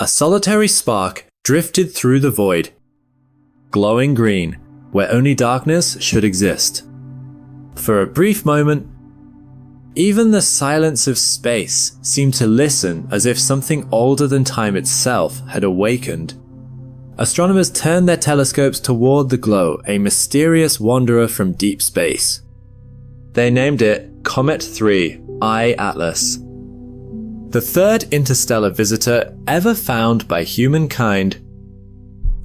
a solitary spark drifted through the void, glowing green, where only darkness should exist. For a brief moment, even the silence of space seemed to listen as if something older than time itself had awakened. Astronomers turned their telescopes toward the glow, a mysterious wanderer from deep space. They named it Comet 3 I Atlas, the third interstellar visitor ever found by humankind.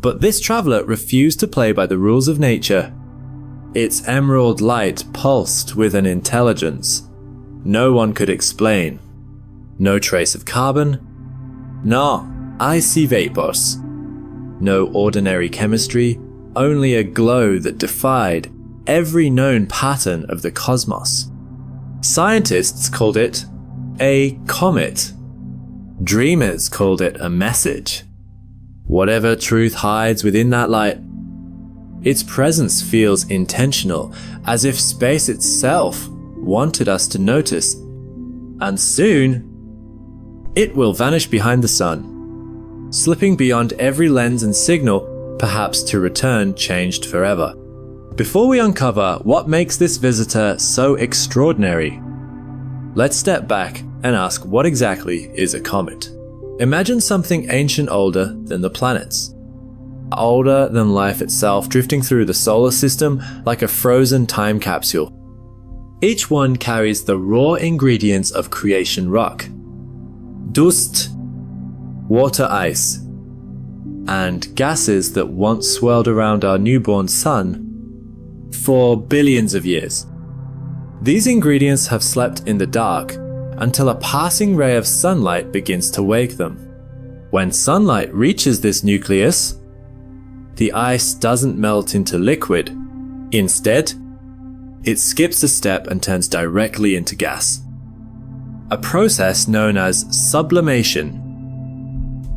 But this traveler refused to play by the rules of nature. Its emerald light pulsed with an intelligence no one could explain. No trace of carbon. No icy vapors. No ordinary chemistry, only a glow that defied every known pattern of the cosmos. Scientists called it a comet. Dreamers called it a message. Whatever truth hides within that light, its presence feels intentional, as if space itself wanted us to notice. And soon, it will vanish behind the sun, slipping beyond every lens and signal, perhaps to return changed forever. Before we uncover what makes this visitor so extraordinary, let's step back and ask what exactly is a comet. Imagine something ancient older than the planets. Older than life itself, drifting through the solar system like a frozen time capsule. Each one carries the raw ingredients of creation rock. Dust, water ice, and gases that once swirled around our newborn sun for billions of years. These ingredients have slept in the dark until a passing ray of sunlight begins to wake them. When sunlight reaches this nucleus, the ice doesn't melt into liquid. Instead, it skips a step and turns directly into gas. A process known as sublimation.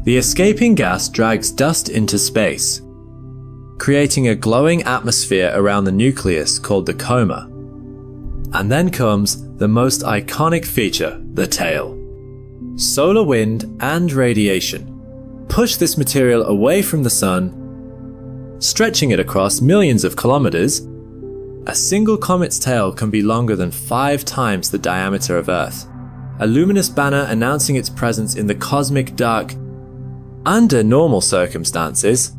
The escaping gas drags dust into space, creating a glowing atmosphere around the nucleus called the coma. And then comes the most iconic feature, the tail. Solar wind and radiation push this material away from the sun, stretching it across millions of kilometers. A single comet's tail can be longer than 5 times the diameter of Earth, a luminous banner announcing its presence in the cosmic dark. Under normal circumstances,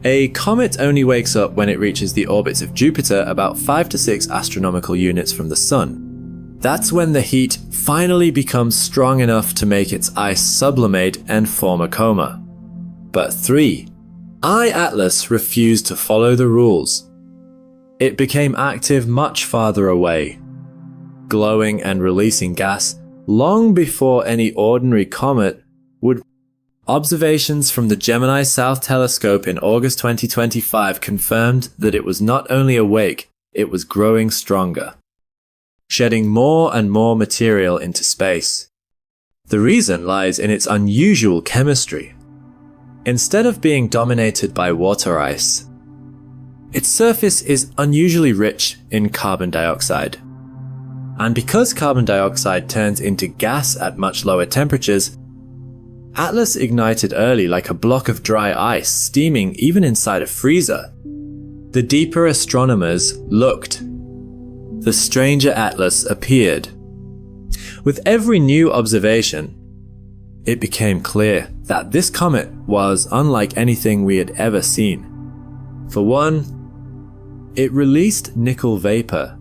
a comet only wakes up when it reaches the orbits of Jupiter, about 5 to 6 astronomical units from the Sun. That's when the heat finally becomes strong enough to make its ice sublimate and form a coma. But 3. I Atlas refused to follow the rules. It became active much farther away, glowing and releasing gas long before any ordinary comet would. Observations from the Gemini South Telescope in August 2025 confirmed that it was not only awake, it was growing stronger, shedding more and more material into space. The reason lies in its unusual chemistry. Instead of being dominated by water ice, its surface is unusually rich in carbon dioxide. And because carbon dioxide turns into gas at much lower temperatures, Atlas ignited early like a block of dry ice, steaming even inside a freezer. The deeper astronomers looked. The stranger Atlas appeared. With every new observation, it became clear that this comet was unlike anything we had ever seen. For one, it released nickel vapor,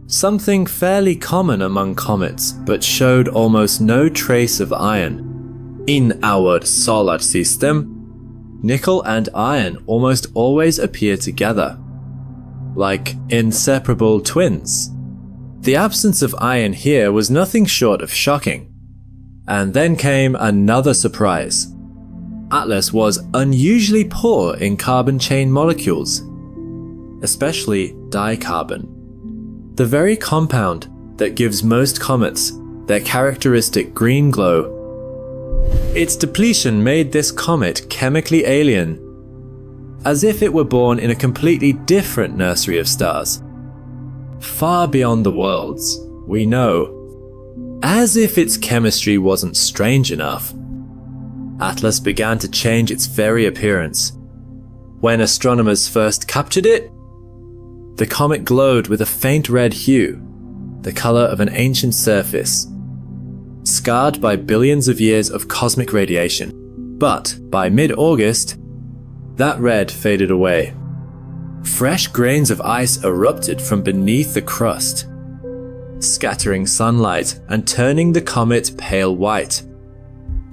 something fairly common among comets, but showed almost no trace of iron. In our solar system, nickel and iron almost always appear together, like inseparable twins. The absence of iron here was nothing short of shocking. And then came another surprise. Atlas was unusually poor in carbon chain molecules, especially dicarbon, the very compound that gives most comets their characteristic green glow. Its depletion made this comet chemically alien, as if it were born in a completely different nursery of stars, far beyond the worlds we know. As if its chemistry wasn't strange enough, Atlas began to change its very appearance. When astronomers first captured it, the comet glowed with a faint red hue, the color of an ancient surface, scarred by billions of years of cosmic radiation. But by mid-August, that red faded away. Fresh grains of ice erupted from beneath the crust, scattering sunlight and turning the comet pale white.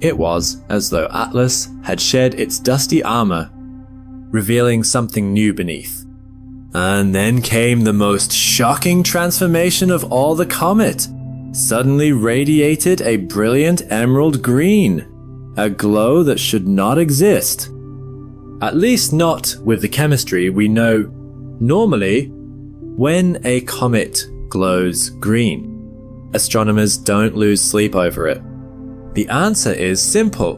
It was as though Atlas had shed its dusty armor, revealing something new beneath. And then came the most shocking transformation of all. The comet suddenly radiated a brilliant emerald green, a glow that should not exist. At least not with the chemistry we know. Normally, when a comet glows green, astronomers don't lose sleep over it. The answer is simple: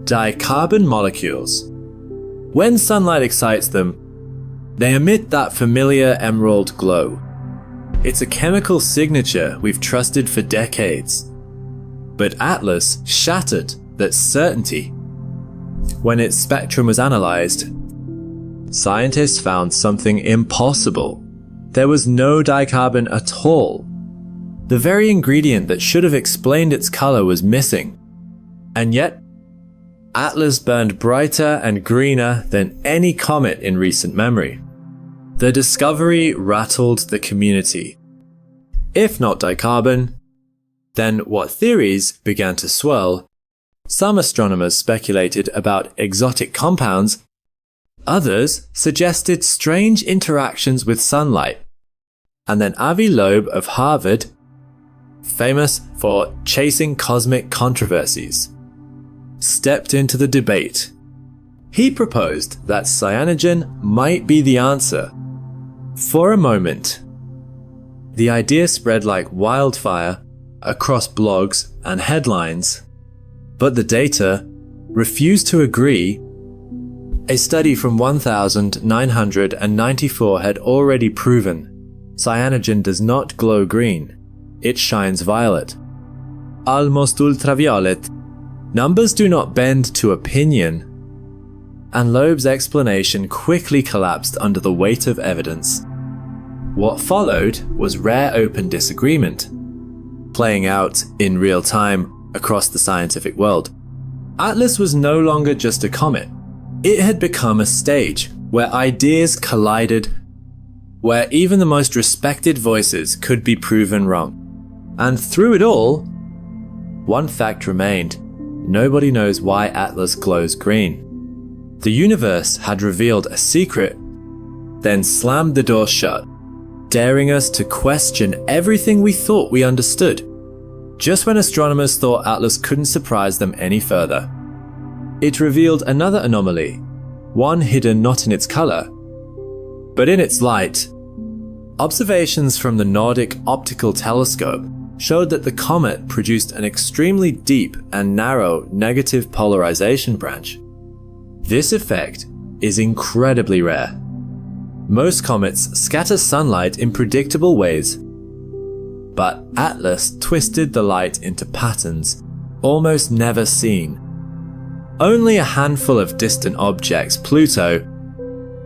dicarbon molecules. When sunlight excites them, they emit that familiar emerald glow. It's a chemical signature we've trusted for decades. But Atlas shattered that certainty. When its spectrum was analyzed, scientists found something impossible. There was no dicarbon at all. The very ingredient that should have explained its color was missing. And yet, Atlas burned brighter and greener than any comet in recent memory. The discovery rattled the community. If not dicarbon, then what theories began to swirl? Some astronomers speculated about exotic compounds. Others suggested strange interactions with sunlight. And then Avi Loeb of Harvard, famous for chasing cosmic controversies, stepped into the debate. He proposed that cyanogen might be the answer. For a moment, the idea spread like wildfire across blogs and headlines, but the data refused to agree. A study from 1994 had already proven cyanogen does not glow green, it shines violet. Almost ultraviolet. Numbers do not bend to opinion, and Loeb's explanation quickly collapsed under the weight of evidence. What followed was rare open disagreement, playing out in real time across the scientific world. Atlas was no longer just a comet. It had become a stage where ideas collided, where even the most respected voices could be proven wrong. And through it all, one fact remained: nobody knows why Atlas glows green. The universe had revealed a secret, then slammed the door shut, daring us to question everything we thought we understood, just when astronomers thought Atlas couldn't surprise them any further. It revealed another anomaly, one hidden not in its color, but in its light. Observations from the Nordic Optical Telescope showed that the comet produced an extremely deep and narrow negative polarization branch. This effect is incredibly rare. Most comets scatter sunlight in predictable ways, but Atlas twisted the light into patterns almost never seen. Only a handful of distant objects, Pluto,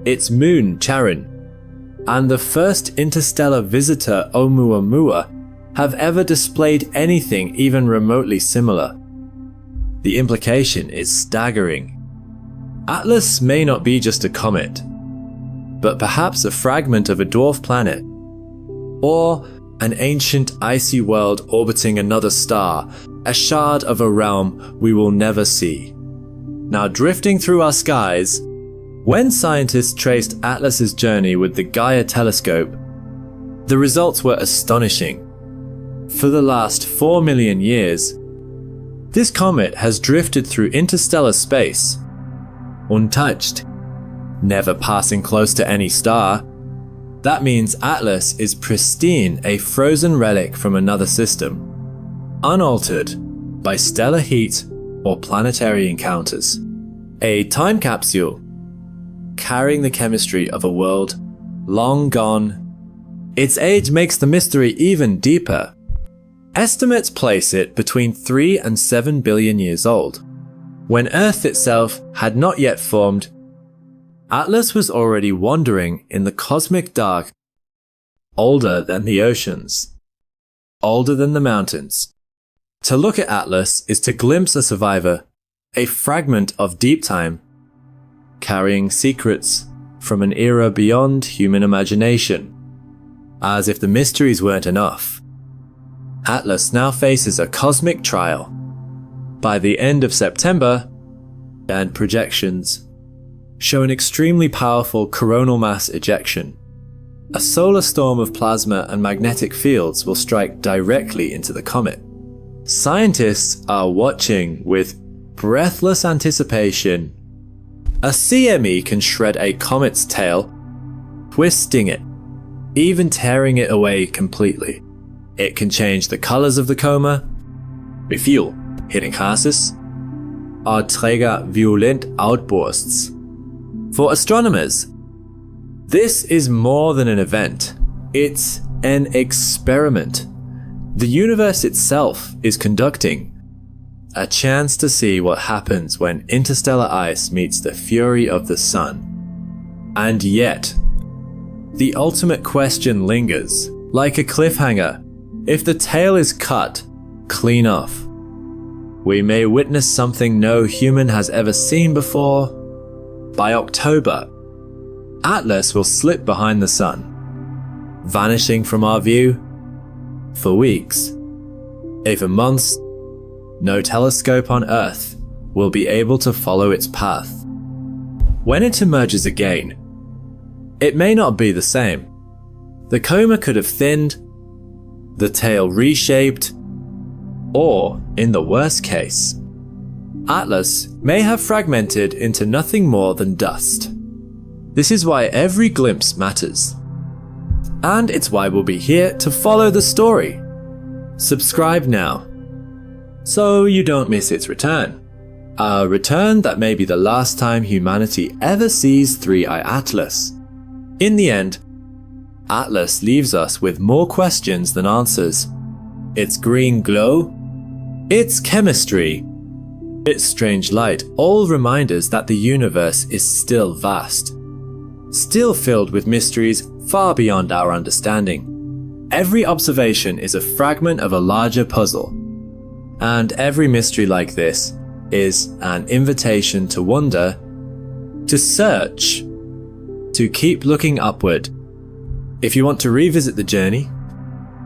its moon Charon, and the first interstellar visitor Oumuamua have ever displayed anything even remotely similar. The implication is staggering. Atlas may not be just a comet, but perhaps a fragment of a dwarf planet, or an ancient icy world orbiting another star, a shard of a realm we will never see. Now drifting through our skies, when scientists traced Atlas's journey with the Gaia telescope, the results were astonishing. For the last 4 million years, this comet has drifted through interstellar space, untouched, never passing close to any star. That means Atlas is pristine, a frozen relic from another system, unaltered by stellar heat or planetary encounters. A time capsule carrying the chemistry of a world long gone. Its age makes the mystery even deeper. Estimates place it between 3 and 7 billion years old. When Earth itself had not yet formed, Atlas was already wandering in the cosmic dark, older than the oceans, older than the mountains. To look at Atlas is to glimpse a survivor, a fragment of deep time, carrying secrets from an era beyond human imagination. As if the mysteries weren't enough, Atlas now faces a cosmic trial. By the end of September, and projections show an extremely powerful coronal mass ejection. A solar storm of plasma and magnetic fields will strike directly into the comet. Scientists are watching with breathless anticipation. A CME can shred a comet's tail, twisting it, even tearing it away completely. It can change the colors of the coma, befehl, hitting Hasis, or Träger violent outbursts. For astronomers, this is more than an event. It's an experiment. The universe itself is conducting a chance to see what happens when interstellar ice meets the fury of the sun. And yet, the ultimate question lingers, like a cliffhanger. If the tail is cut clean off, we may witness something no human has ever seen before. By October, Atlas will slip behind the sun, vanishing from our view for weeks, even months. No telescope on Earth will be able to follow its path. When it emerges again, it may not be the same. The coma could have thinned, the tail reshaped, or, in the worst case, Atlas may have fragmented into nothing more than dust. This is why every glimpse matters. And it's why we'll be here to follow the story. Subscribe now, so you don't miss its return. A return that may be the last time humanity ever sees Three-Eye Atlas. In the end, Atlas leaves us with more questions than answers. Its green glow, its chemistry, its strange light, all reminders that the universe is still vast, still filled with mysteries far beyond our understanding. Every observation is a fragment of a larger puzzle, and every mystery like this is an invitation to wonder, to search, to keep looking upward. If you want to revisit the journey,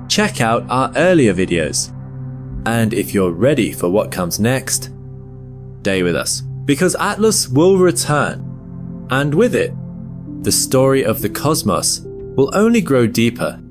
check out our earlier videos. And if you're ready for what comes next, stay with us, because Atlas will return, and with it, the story of the cosmos will only grow deeper